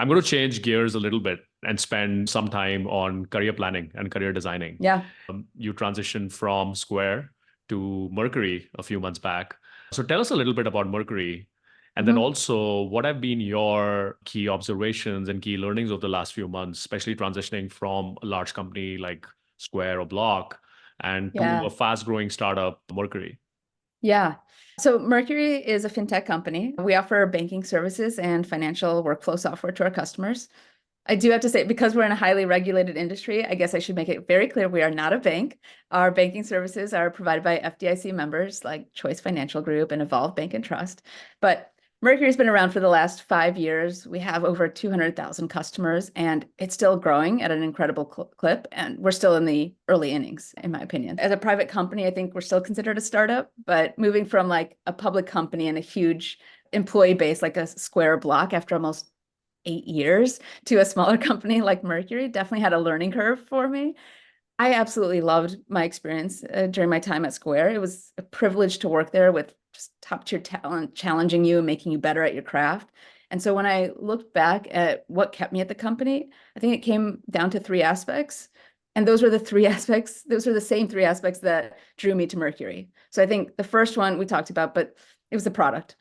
I'm going to change gears a little bit and spend some time on career planning and career designing. Yeah. You transitioned from Square to Mercury a few months back. So tell us a little bit about Mercury. And then also, what have been your key observations and key learnings over the last few months, especially transitioning from a large company like Square or Block and to Yeah. a fast growing startup, Mercury? Yeah. So Mercury is a fintech company. We offer banking services and financial workflow software to our customers. I do have to say, because we're in a highly regulated industry, I guess I should make it very clear we are not a bank. Our banking services are provided by FDIC members like Choice Financial Group and Evolve Bank and Trust. But Mercury's been around for the last 5 years. We have over 200,000 customers, and it's still growing at an incredible clip. And we're still in the early innings, in my opinion. As a private company, I think we're still considered a startup, but moving from like a public company and a huge employee base like a Square Block after almost 8 years to a smaller company like Mercury definitely had a learning curve for me. I absolutely loved my experience during my time at Square. It was a privilege to work there with just top-tier talent, challenging you and making you better at your craft. And so when I looked back at what kept me at the company, I think it came down to three aspects. And those were the three aspects, those were the same three aspects that drew me to Mercury. So I think the first one we talked about, but it was the product.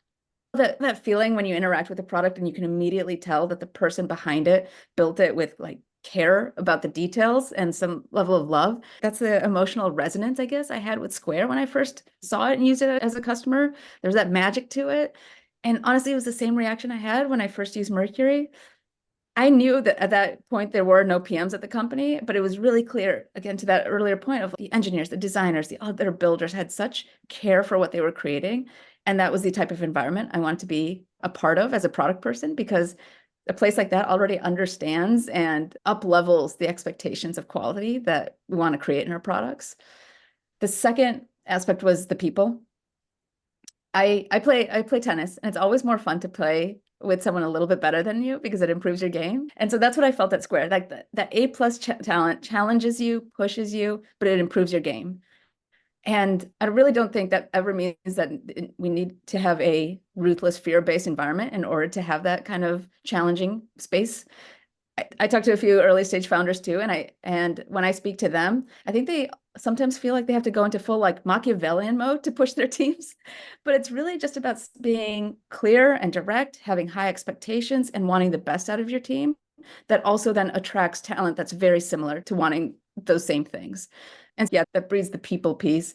That feeling when you interact with a product and you can immediately tell that the person behind it built it with like care about the details and some level of love. That's the emotional resonance, I guess, I had with Square when I first saw it and used it as a customer. There's that magic to it. And honestly, it was the same reaction I had when I first used Mercury. I knew that at that point there were no PMs at the company, but it was really clear, again, to that earlier point of the engineers, the designers, the other builders had such care for what they were creating. And that was the type of environment I wanted to be a part of as a product person, because a place like that already understands and up levels the expectations of quality that we want to create in our products. The second aspect was the people. I play tennis, and it's always more fun to play with someone a little bit better than you because it improves your game. And so that's what I felt at Square. Like that A+ talent challenges you, pushes you, but it improves your game. And I really don't think that ever means that we need to have a ruthless, fear-based environment in order to have that kind of challenging space. I talked to a few early stage founders too, and when I speak to them, I think they sometimes feel like they have to go into full like Machiavellian mode to push their teams. But it's really just about being clear and direct, having high expectations, and wanting the best out of your team. That also then attracts talent that's very similar to wanting those same things. And yeah, that breeds the people piece.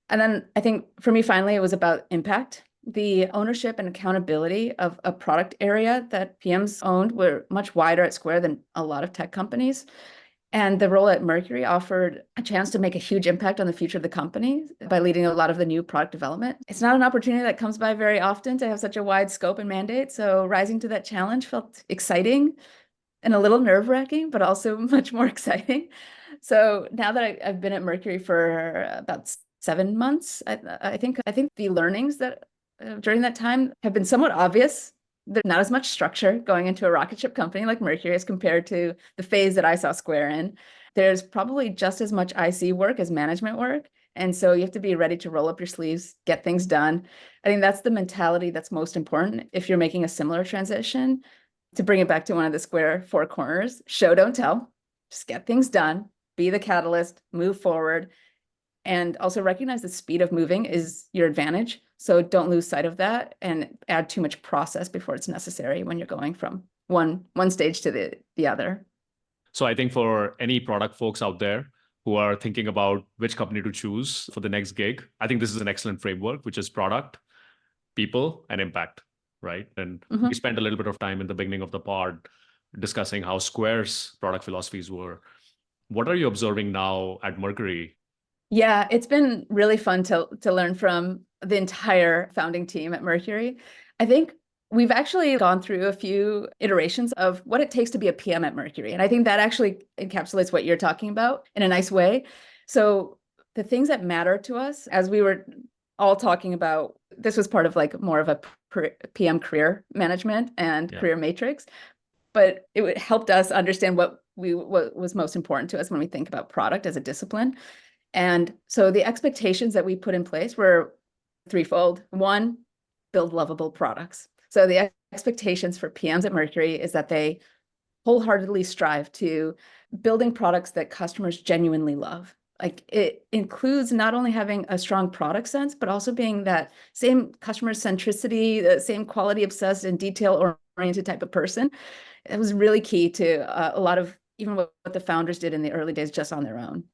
And then I think for me, finally, it was about impact. The ownership and accountability of a product area that PMs owned were much wider at Square than a lot of tech companies. And the role at Mercury offered a chance to make a huge impact on the future of the company by leading a lot of the new product development. It's not an opportunity that comes by very often to have such a wide scope and mandate. So rising to that challenge felt exciting and a little nerve-wracking, but also much more exciting. So now that I've been at Mercury for about 7 months, I think the learnings that during that time have been somewhat obvious. There's not as much structure going into a rocket ship company like Mercury as compared to the phase that I saw Square in. There's probably just as much IC work as management work. And so you have to be ready to roll up your sleeves, get things done. I think that's the mentality that's most important if you're making a similar transition. To bring it back to one of the Square four corners, show, don't tell, just get things done, be the catalyst, move forward, and also recognize the speed of moving is your advantage. So don't lose sight of that and add too much process before it's necessary when you're going from one stage to the other. So I think for any product folks out there who are thinking about which company to choose for the next gig, I think this is an excellent framework, which is product, people, and impact, right? And we spent a little bit of time in the beginning of the pod discussing how Square's product philosophies were. What are you observing now at Mercury? Yeah, it's been really fun to learn from the entire founding team at Mercury. I think we've actually gone through a few iterations of what it takes to be a PM at Mercury. And I think that actually encapsulates what you're talking about in a nice way. So the things that matter to us, as we were all talking about, this was part of like more of a PM career management and career matrix, but it helped us understand what was most important to us when we think about product as a discipline. And so the expectations that we put in place were threefold. One, build lovable products. So the expectations for PMs at Mercury is that they wholeheartedly strive to building products that customers genuinely love. Like it includes not only having a strong product sense, but also being that same customer centricity, the same quality obsessed and detail oriented type of person. It was really key to a lot of even what the founders did in the early days just on their own.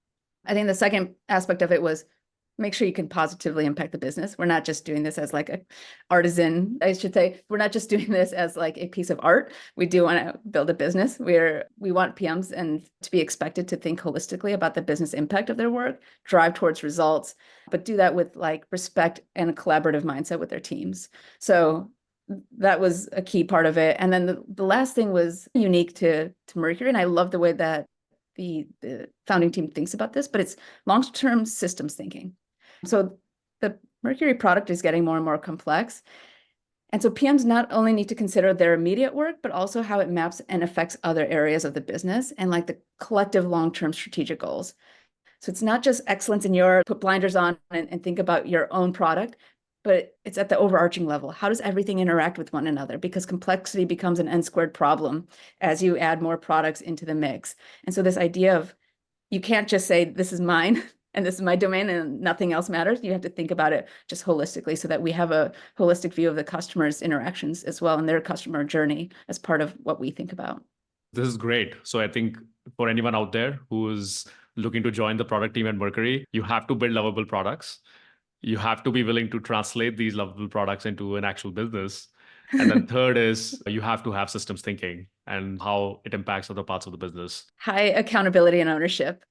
I think the second aspect of it was make sure you can positively impact the business. We're not just doing this as like a artisan, I should say. We're not just doing this as like a piece of art. We do want to build a business where we want PMs and to be expected to think holistically about the business impact of their work, drive towards results, but do that with like respect and a collaborative mindset with their teams. So that was a key part of it. And then the last thing was unique to Mercury. And I love the way that the founding team thinks about this, but it's long-term systems thinking. So the Mercury product is getting more and more complex. And so PMs not only need to consider their immediate work, but also how it maps and affects other areas of the business and like the collective long-term strategic goals. So it's not just excellence in your put blinders on and think about your own product, but it's at the overarching level. How does everything interact with one another? Because complexity becomes an n-squared problem as you add more products into the mix. And so this idea of you can't just say, this is mine and this is my domain and nothing else matters. You have to think about it just holistically so that we have a holistic view of the customer's interactions as well and their customer journey as part of what we think about. This is great. So I think for anyone out there who is looking to join the product team at Mercury, you have to build lovable products. You have to be willing to translate these lovable products into an actual business. And then third is you have to have systems thinking and how it impacts other parts of the business. High accountability and ownership.